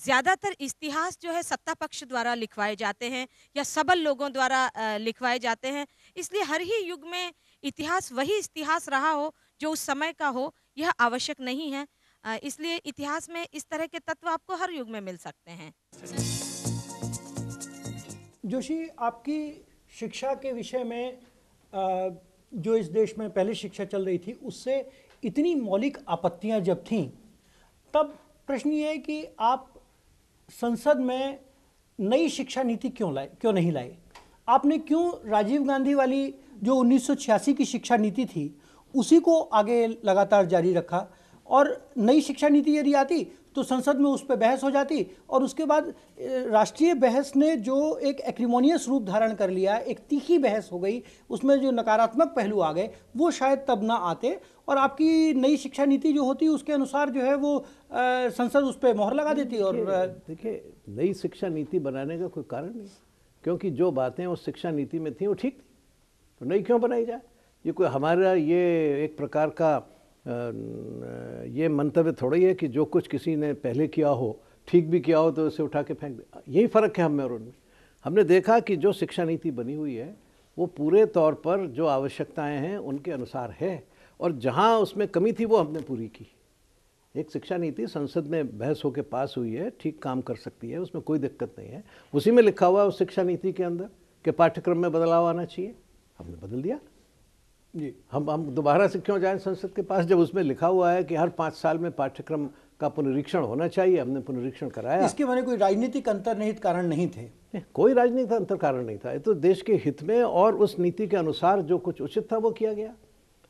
ज़्यादातर इतिहास जो है सत्ता पक्ष द्वारा लिखवाए जाते हैं या सबल लोगों द्वारा लिखवाए जाते हैं। इसलिए हर ही युग में इतिहास वही इतिहास रहा हो जो उस समय का हो, यह आवश्यक नहीं है। इसलिए इतिहास में इस तरह के तत्व आपको हर युग में मिल सकते हैं। जोशी, आपकी शिक्षा के विषय में जो इस देश में पहले शिक्षा चल रही थी उससे इतनी मौलिक आपत्तियां जब थीं, तब प्रश्न ये है कि आप संसद में नई शिक्षा नीति क्यों नहीं लाए? आपने क्यों राजीव गांधी वाली जो 1986 की शिक्षा नीति थी उसी को आगे लगातार जारी रखा? और नई शिक्षा नीति यदि आती तो संसद में उस पर बहस हो जाती और उसके बाद राष्ट्रीय बहस ने जो एक एक्रिमोनियस रूप धारण कर लिया, एक तीखी बहस हो गई, उसमें जो नकारात्मक पहलू आ गए वो शायद तब ना आते और आपकी नई शिक्षा नीति जो होती उसके अनुसार जो है वो संसद उस पर मोहर लगा देती। और देखिए, नई शिक्षा नीति बनाने का कोई कारण नहीं, क्योंकि जो बातें उस शिक्षा नीति में थी वो ठीक थी, तो नई क्यों बनाई जाए? ये कोई हमारा ये एक प्रकार का ये मंतव्य थोड़ा ही है कि जो कुछ किसी ने पहले किया हो, ठीक भी किया हो तो उसे उठा के फेंक दे। यही फ़र्क है हम में और उनमें। हमने देखा कि जो शिक्षा नीति बनी हुई है वो पूरे तौर पर जो आवश्यकताएं हैं उनके अनुसार है, और जहां उसमें कमी थी वो हमने पूरी की। एक शिक्षा नीति संसद में बहस होकर पास हुई है, ठीक काम कर सकती है, उसमें कोई दिक्कत नहीं है। उसी में लिखा हुआ है उस शिक्षा नीति के अंदर कि पाठ्यक्रम में बदलाव आना चाहिए, हमने बदल दिया जी। हम दोबारा से क्यों जाएं संसद के पास, जब उसमें लिखा हुआ है कि हर 5 साल में पाठ्यक्रम का पुनरीक्षण होना चाहिए। हमने पुनरीक्षण कराया। इसके माने कोई राजनीतिक अंतर्निहित कारण नहीं थे? कोई राजनीतिक अंतर कारण नहीं था, ये तो देश के हित में और उस नीति के अनुसार जो कुछ उचित था वो किया गया।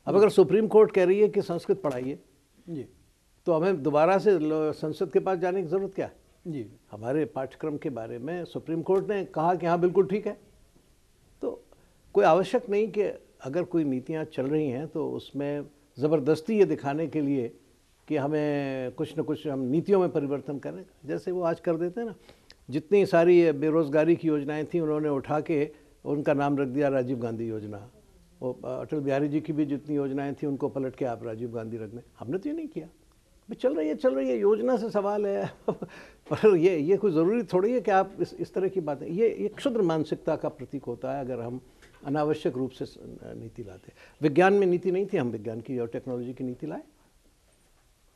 अब अगर सुप्रीम कोर्ट कह रही है कि संस्कृत पढ़ाइए जी, तो हमें दोबारा से संसद के पास जाने की जरूरत क्या है जी? हमारे पाठ्यक्रम के बारे में सुप्रीम कोर्ट ने कहा कि हाँ बिल्कुल ठीक है, तो कोई आवश्यक नहीं कि अगर कोई नीतियाँ चल रही हैं तो उसमें ज़बरदस्ती ये दिखाने के लिए कि हमें कुछ न कुछ हम नीतियों में परिवर्तन करें, जैसे वो आज कर देते हैं ना। जितनी सारी बेरोज़गारी की योजनाएं थी उन्होंने उठा के उनका नाम रख दिया राजीव गांधी योजना। वो अटल बिहारी जी की भी जितनी योजनाएं थी उनको पलट के आप राजीव गांधी रख दें। हमने तो ये नहीं किया, चल रही है योजना से सवाल है पर ये कोई ज़रूरी थोड़ी है कि आप इस तरह की बातें, ये क्षुद्र मानसिकता का प्रतीक होता है अगर हम अनावश्यक रूप से नीति लाते। विज्ञान में नीति नहीं थी, हम विज्ञान की और टेक्नोलॉजी की नीति लाए।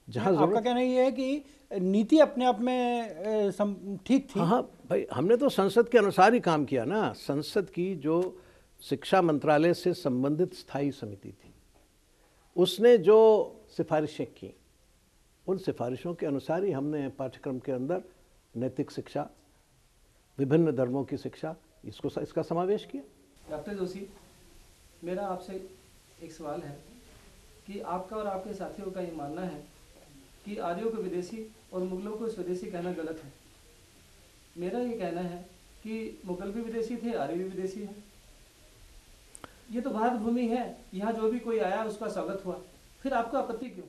जहाँ आपका कहना ये है कि नीति अपने आप में ठीक थी? हाँ भाई, हमने तो संसद के अनुसार ही काम किया ना। संसद की जो शिक्षा मंत्रालय से संबंधित स्थायी समिति थी उसने जो सिफारिशें की, उन सिफारिशों के अनुसार ही हमने पाठ्यक्रम के अंदर नैतिक शिक्षा, विभिन्न धर्मों की शिक्षा, इसका समावेश किया। डॉक्टर जोशी, मेरा आपसे एक सवाल है कि आपका और आपके साथियों का ये मानना है कि आर्यों को विदेशी और मुगलों को स्वदेशी कहना गलत है। मेरा ये कहना है कि मुगल भी विदेशी थे, आर्य भी विदेशी हैं। ये तो भारत भूमि है, यहाँ जो भी कोई आया उसका स्वागत हुआ, फिर आपको आपत्ति क्यों?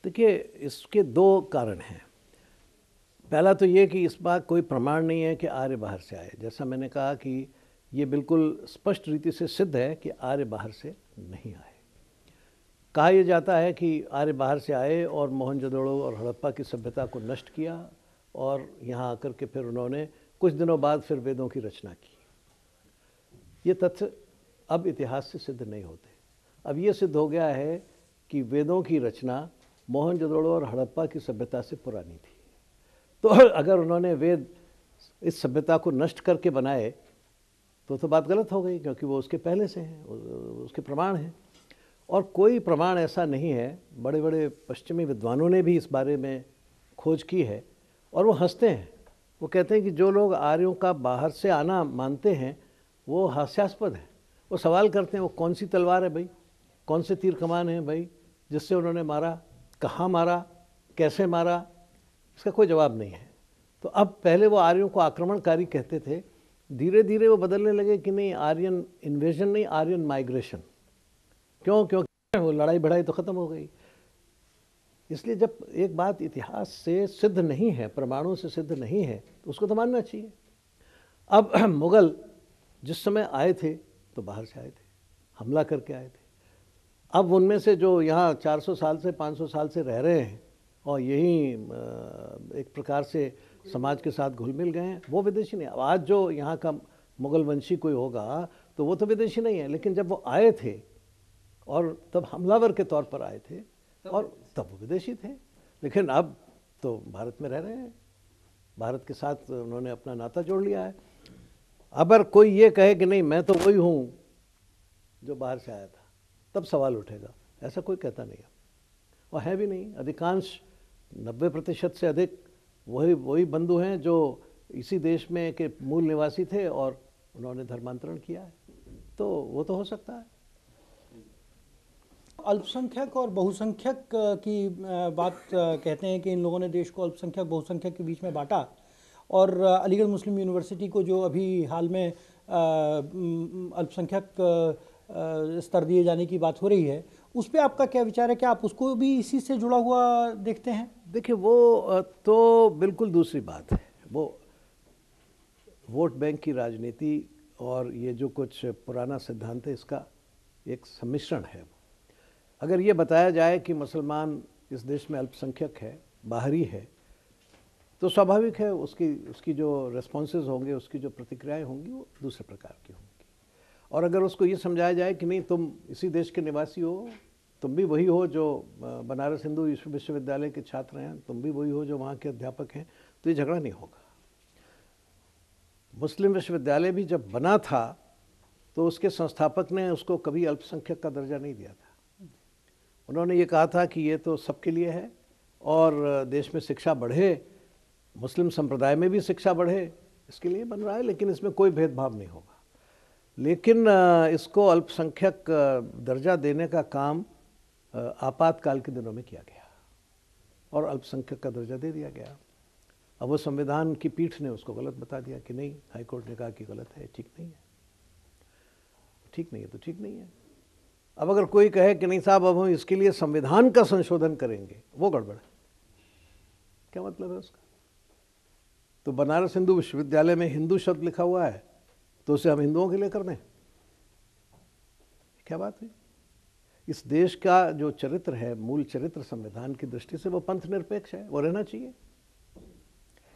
देखिए, इसके 2 कारण हैं। पहला तो ये कि इस बात कोई प्रमाण नहीं है कि आर्य बाहर से आए। जैसा मैंने कहा कि ये बिल्कुल स्पष्ट रीति से सिद्ध है कि आर्य बाहर से नहीं आए। कहा यह जाता है कि आर्य बाहर से आए और मोहनजोदड़ो और हड़प्पा की सभ्यता को नष्ट किया और यहाँ आकर के फिर उन्होंने कुछ दिनों बाद फिर वेदों की रचना की। ये तथ्य अब इतिहास से सिद्ध नहीं होते। अब ये सिद्ध हो गया है कि वेदों की रचना मोहनजोदड़ो और हड़प्पा की सभ्यता से पुरानी थी। तो अगर उन्होंने वेद इस सभ्यता को नष्ट करके बनाए तो बात गलत हो गई, क्योंकि वो उसके पहले से हैं, उसके प्रमाण हैं। और कोई प्रमाण ऐसा नहीं है। बड़े बड़े पश्चिमी विद्वानों ने भी इस बारे में खोज की है और वो हंसते हैं। वो कहते हैं कि जो लोग आर्यों का बाहर से आना मानते हैं वो हास्यास्पद है। वो सवाल करते हैं वो कौन सी तलवार है भाई, कौन से तीर कमान है भाई जिससे उन्होंने मारा, कहाँ मारा, कैसे मारा, इसका कोई जवाब नहीं है। तो अब पहले वो आर्यों को आक्रमणकारी कहते थे, धीरे धीरे वो बदलने लगे कि नहीं, आर्यन इन्वेजन नहीं, आर्यन माइग्रेशन। क्यों? क्योंकि वो लड़ाई बढ़ाई तो ख़त्म हो गई। इसलिए जब एक बात इतिहास से सिद्ध नहीं है, प्रमाणों से सिद्ध नहीं है, तो उसको तो मानना चाहिए। अब मुग़ल जिस समय आए थे तो बाहर से आए थे, हमला करके आए थे। अब उनमें से जो यहाँ 400 साल से 500 साल से रह रहे हैं और यहीं एक प्रकार से समाज के साथ घुल मिल गए हैं, वो विदेशी नहीं। अब आज जो यहाँ का मुगल वंशी कोई होगा तो वो तो विदेशी नहीं है, लेकिन जब वो आए थे और तब हमलावर के तौर पर आए थे और तब वो विदेशी थे, लेकिन अब तो भारत में रह रहे हैं, भारत के साथ उन्होंने अपना नाता जोड़ लिया है। अगर कोई ये कहे कि नहीं मैं तो वही हूँ जो बाहर से आया था, तब सवाल उठेगा। ऐसा कोई कहता नहीं है और है भी नहीं। अधिकांश 90% से अधिक वही बंधु हैं जो इसी देश में के मूल निवासी थे और उन्होंने धर्मांतरण किया है, तो वो तो हो सकता है। अल्पसंख्यक और बहुसंख्यक की बात कहते हैं कि इन लोगों ने देश को अल्पसंख्यक बहुसंख्यक के बीच में बांटा, और अलीगढ़ मुस्लिम यूनिवर्सिटी को जो अभी हाल में अल्पसंख्यक स्तर दिए जाने की बात हो रही है, उस पर आपका क्या विचार है? क्या आप उसको भी इसी से जुड़ा हुआ देखते हैं? देखिए, वो तो बिल्कुल दूसरी बात है। वो वोट बैंक की राजनीति और ये जो कुछ पुराना सिद्धांत है, इसका एक सम्मिश्रण है। अगर ये बताया जाए कि मुसलमान इस देश में अल्पसंख्यक है, बाहरी है, तो स्वाभाविक है उसकी जो रेस्पॉन्सेज होंगे, उसकी जो प्रतिक्रियाएं होंगी वो दूसरे प्रकार की होंगी। और अगर उसको ये समझाया जाए कि नहीं तुम इसी देश के निवासी हो, तुम भी वही हो जो बनारस हिंदू विश्वविद्यालय के छात्र हैं, तुम भी वही हो जो वहाँ के अध्यापक हैं, तो ये झगड़ा नहीं होगा। मुस्लिम विश्वविद्यालय भी जब बना था तो उसके संस्थापक ने उसको कभी अल्पसंख्यक का दर्जा नहीं दिया था। उन्होंने ये कहा था कि ये तो सबके लिए है और देश में शिक्षा बढ़े, मुस्लिम संप्रदाय में भी शिक्षा बढ़े, इसके लिए बन रहा है, लेकिन इसमें कोई भेदभाव नहीं होगा। लेकिन इसको अल्पसंख्यक दर्जा देने का काम आपातकाल के दिनों में किया गया और अल्पसंख्यक का दर्जा दे दिया गया। अब वो संविधान की पीठ ने उसको गलत बता दिया कि नहीं, हाई कोर्ट ने कहा कि गलत है, ठीक नहीं है। ठीक नहीं है तो ठीक नहीं है। अब अगर कोई कहे कि नहीं साहब अब हम इसके लिए संविधान का संशोधन करेंगे, वो गड़बड़ है। क्या मतलब है उसका? तो बनारस हिंदू विश्वविद्यालय में हिंदू शब्द लिखा हुआ है तो उसे हम हिंदुओं के लिए कर दें? क्या बात है? इस देश का जो चरित्र है, मूल चरित्र संविधान की दृष्टि से वो पंथ निरपेक्ष है, वो रहना चाहिए।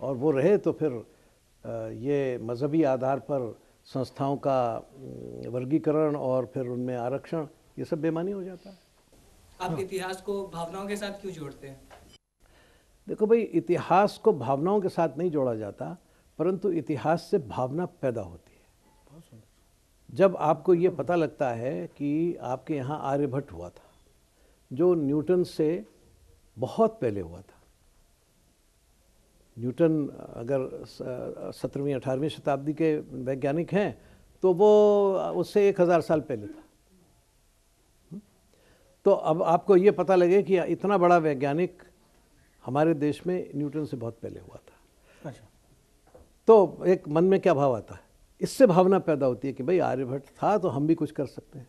और वो रहे तो फिर ये मजहबी आधार पर संस्थाओं का वर्गीकरण और फिर उनमें आरक्षण, ये सब बेमानी हो जाता है। आप इतिहास को भावनाओं के साथ क्यों जोड़ते हैं? देखो भाई, इतिहास को भावनाओं के साथ नहीं जोड़ा जाता, परंतु इतिहास से भावना पैदा होती है। जब आपको ये पता लगता है कि आपके यहाँ आर्यभट्ट हुआ था, जो न्यूटन से बहुत पहले हुआ था। न्यूटन अगर 17वीं 18वीं शताब्दी के वैज्ञानिक हैं तो वो उससे 1000 साल पहले था। तो अब आपको ये पता लगे कि इतना बड़ा वैज्ञानिक हमारे देश में न्यूटन से बहुत पहले हुआ था। अच्छा। तो एक मन में क्या भाव आता है? इससे भावना पैदा होती है कि भाई आर्यभट्ट था तो हम भी कुछ कर सकते हैं।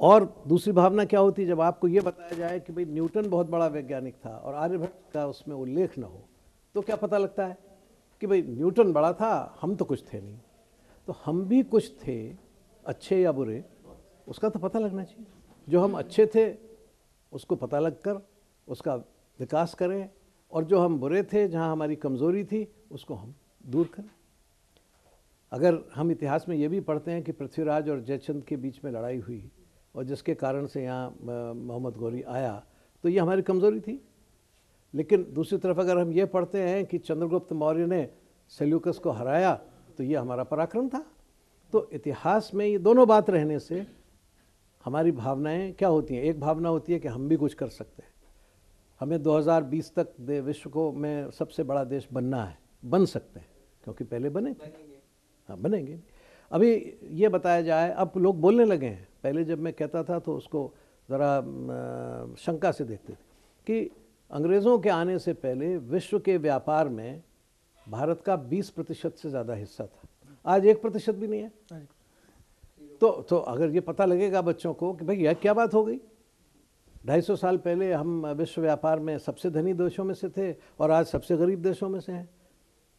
और दूसरी भावना क्या होती है, जब आपको ये बताया जाए कि भाई न्यूटन बहुत बड़ा वैज्ञानिक था और आर्यभट्ट का उसमें उल्लेख न हो, तो क्या पता लगता है कि भाई न्यूटन बड़ा था, हम तो कुछ थे नहीं। तो हम भी कुछ थे, अच्छे या बुरे, उसका तो पता लगना चाहिए। जो हम अच्छे थे उसको पता लगकर उसका विकास करें, और जो हम बुरे थे, जहाँ हमारी कमज़ोरी थी, उसको हम दूर करें। अगर हम इतिहास में ये भी पढ़ते हैं कि पृथ्वीराज और जयचंद के बीच में लड़ाई हुई और जिसके कारण से यहाँ मोहम्मद गौरी आया, तो ये हमारी कमज़ोरी थी। लेकिन दूसरी तरफ अगर हम ये पढ़ते हैं कि चंद्रगुप्त मौर्य ने सेल्यूकस को हराया, तो ये हमारा पराक्रम था। तो इतिहास में ये दोनों बात रहने से हमारी भावनाएं क्या होती हैं? एक भावना होती है कि हम भी कुछ कर सकते हैं, हमें 2020 तक विश्व को में सबसे बड़ा देश बनना है, बन सकते हैं, क्योंकि पहले बने थे। हाँ, बनेंगे। अभी ये बताया जाए, अब लोग बोलने लगे हैं, पहले जब मैं कहता था तो उसको ज़रा शंका से देखते थे कि अंग्रेज़ों के आने से पहले विश्व के व्यापार में भारत का 20% से ज़्यादा हिस्सा था, आज 1% भी नहीं है। तो अगर ये पता लगेगा बच्चों को कि भाई यह क्या बात हो गई, 250 साल पहले हम विश्व व्यापार में सबसे धनी देशों में से थे और आज सबसे गरीब देशों में से हैं,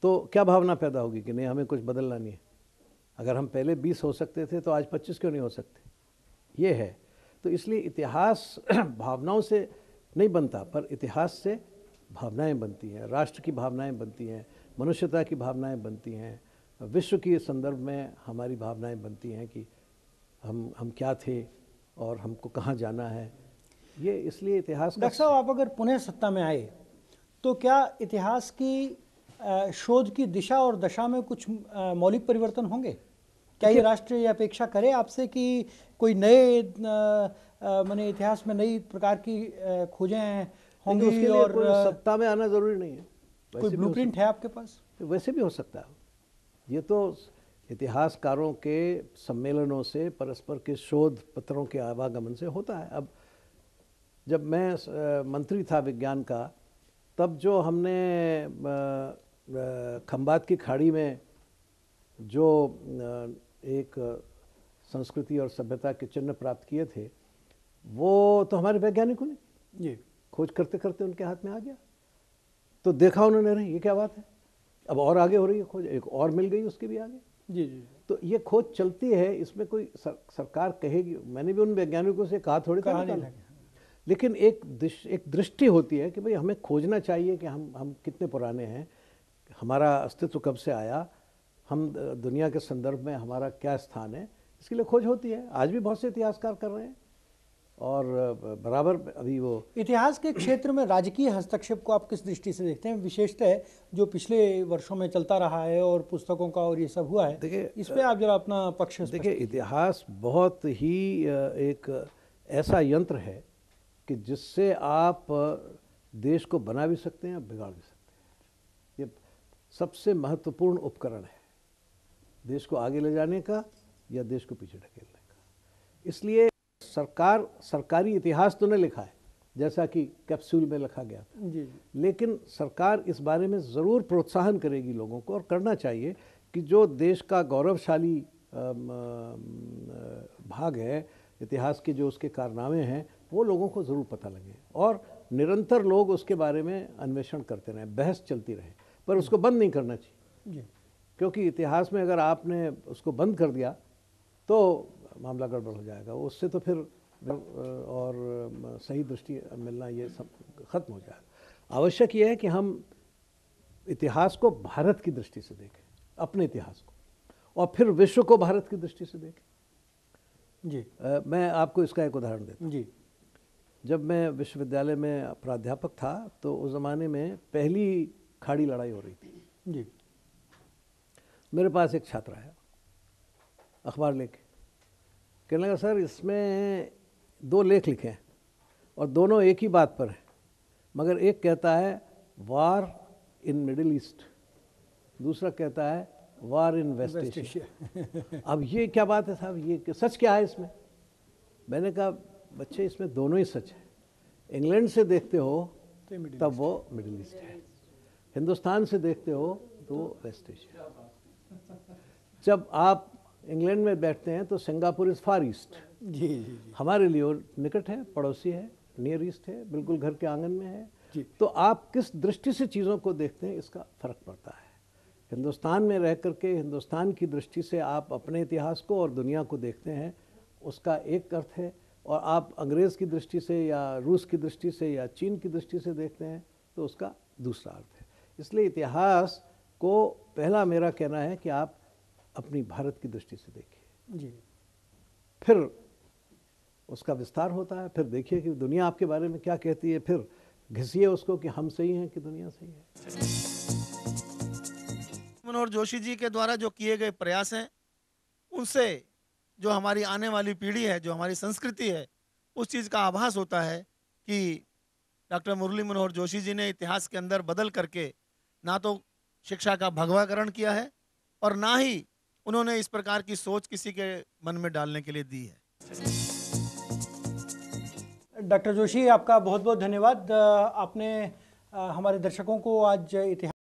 तो क्या भावना पैदा होगी कि नहीं हमें कुछ बदलना नहीं है। अगर हम पहले 20 हो सकते थे तो आज 25 क्यों नहीं हो सकते? ये है। तो इसलिए इतिहास भावनाओं से नहीं बनता, पर इतिहास से भावनाएं बनती हैं, राष्ट्र की भावनाएं बनती हैं, मनुष्यता की भावनाएं बनती हैं, विश्व के संदर्भ में हमारी भावनाएं बनती हैं कि हम क्या थे और हमको कहाँ जाना है। ये इसलिए इतिहास का डॉक्टर साहब, आप अगर पुनः सत्ता में आए तो क्या इतिहास की शोध की दिशा और दशा में कुछ मौलिक परिवर्तन होंगे? क्या ये राष्ट्र ये अपेक्षा करे आपसे कि कोई नए माने इतिहास में नई प्रकार की खोजें क्योंकि उसके होंगी? लिए और कोई सत्ता में आना जरूरी नहीं है, कोई वैसे भी हो ब्लूप्रिंट है आपके पास? सकता है, वैसे भी हो सकता है। ये तो इतिहासकारों के सम्मेलनों से, परस्पर के शोध पत्रों के आवागमन से होता है। अब जब मैं मंत्री था विज्ञान का, तब जो हमने खंबात की खाड़ी में जो एक संस्कृति और सभ्यता के चिन्ह प्राप्त किए थे, वो तो हमारे वैज्ञानिकों ने जी खोज करते करते उनके हाथ में आ गया। तो देखा उन्होंने, रही ये क्या बात है, अब और आगे हो रही है खोज, एक और मिल गई उसके भी आगे। जी जी तो ये खोज चलती है, इसमें कोई सरकार कहेगी, मैंने भी उन वैज्ञानिकों से कहा थोड़ी था कहानी निकालो। लगे। लेकिन एक दृष्टि होती है कि भाई हमें खोजना चाहिए कि हम कितने पुराने हैं, हमारा अस्तित्व कब से आया, हम दुनिया के संदर्भ में हमारा क्या स्थान है, इसके लिए खोज होती है। आज भी बहुत से इतिहासकार कर रहे हैं और बराबर अभी वो इतिहास के क्षेत्र में राजकीय हस्तक्षेप को आप किस दृष्टि से देखते हैं, विशेषतः जो पिछले वर्षों में चलता रहा है और पुस्तकों का और ये सब हुआ है? देखिए, इस पे आप जरा अपना पक्ष देखिए, इतिहास बहुत ही एक ऐसा यंत्र है कि जिससे आप देश को बना भी सकते हैं, बिगाड़ भी सकते हैं। ये सबसे महत्वपूर्ण उपकरण है देश को आगे ले जाने का या देश को पीछे ढकेलने का। इसलिए सरकारी इतिहास तो नहीं लिखा है, जैसा कि कैप्सूल में लिखा गया था, जी लेकिन सरकार इस बारे में ज़रूर प्रोत्साहन करेगी लोगों को, और करना चाहिए कि जो देश का गौरवशाली भाग है इतिहास के, जो उसके कारनामे हैं, वो लोगों को ज़रूर पता लगे और निरंतर लोग उसके बारे में अन्वेषण करते रहें, बहस चलती रहे, पर उसको बंद नहीं करना चाहिए। जी क्योंकि इतिहास में अगर आपने उसको बंद कर दिया तो मामला गड़बड़ हो जाएगा, उससे तो फिर और सही दृष्टि मिलना ये सब खत्म हो जाएगा। आवश्यक ये है कि हम इतिहास को भारत की दृष्टि से देखें, अपने इतिहास को, और फिर विश्व को भारत की दृष्टि से देखें। जी मैं आपको इसका एक उदाहरण देता हूँ। जी जब मैं विश्वविद्यालय में प्राध्यापक था तो उस ज़माने में पहली खाड़ी लड़ाई हो रही थी। जी मेरे पास एक छात्र आया अखबार लेके, कहने लगा सर इसमें 2 लेख लिखे हैं और दोनों एक ही बात पर हैं, मगर एक कहता है वार इन मिडिल ईस्ट, दूसरा कहता है वार इन वेस्ट एशिया। अब ये क्या बात है साहब, ये सच क्या है इसमें? मैंने कहा बच्चे इसमें दोनों ही सच है। इंग्लैंड से देखते हो तब वो मिडिल ईस्ट है, हिंदुस्तान से देखते हो तो वेस्ट एशिया। जब आप इंग्लैंड में बैठते हैं तो सिंगापुर इज़ फार ईस्ट, जी जी हमारे लिए वो निकट है, पड़ोसी है, नियर ईस्ट है, बिल्कुल घर के आंगन में है। जी। तो आप किस दृष्टि से चीज़ों को देखते हैं, इसका फ़र्क पड़ता है। हिंदुस्तान में रह करके हिंदुस्तान की दृष्टि से आप अपने इतिहास को और दुनिया को देखते हैं, उसका एक अर्थ है, और आप अंग्रेज़ की दृष्टि से या रूस की दृष्टि से या चीन की दृष्टि से देखते हैं तो उसका दूसरा अर्थ है। इसलिए इतिहास को पहला मेरा कहना है कि आप अपनी भारत की दृष्टि से देखिए, जी फिर उसका विस्तार होता है, फिर देखिए कि दुनिया आपके बारे में क्या कहती है, फिर घिसिए उसको कि हम सही हैं कि दुनिया सही है। मनोहर जोशी जी के द्वारा जो किए गए प्रयास हैं, उनसे जो हमारी आने वाली पीढ़ी है, जो हमारी संस्कृति है, उस चीज़ का आभास होता है कि डॉक्टर मुरली मनोहर जोशी जी ने इतिहास के अंदर बदल करके ना तो शिक्षा का भगवाकरण किया है और ना ही उन्होंने इस प्रकार की सोच किसी के मन में डालने के लिए दी है। डॉक्टर जोशी, आपका बहुत बहुत धन्यवाद। आपने हमारे दर्शकों को आज इतिहास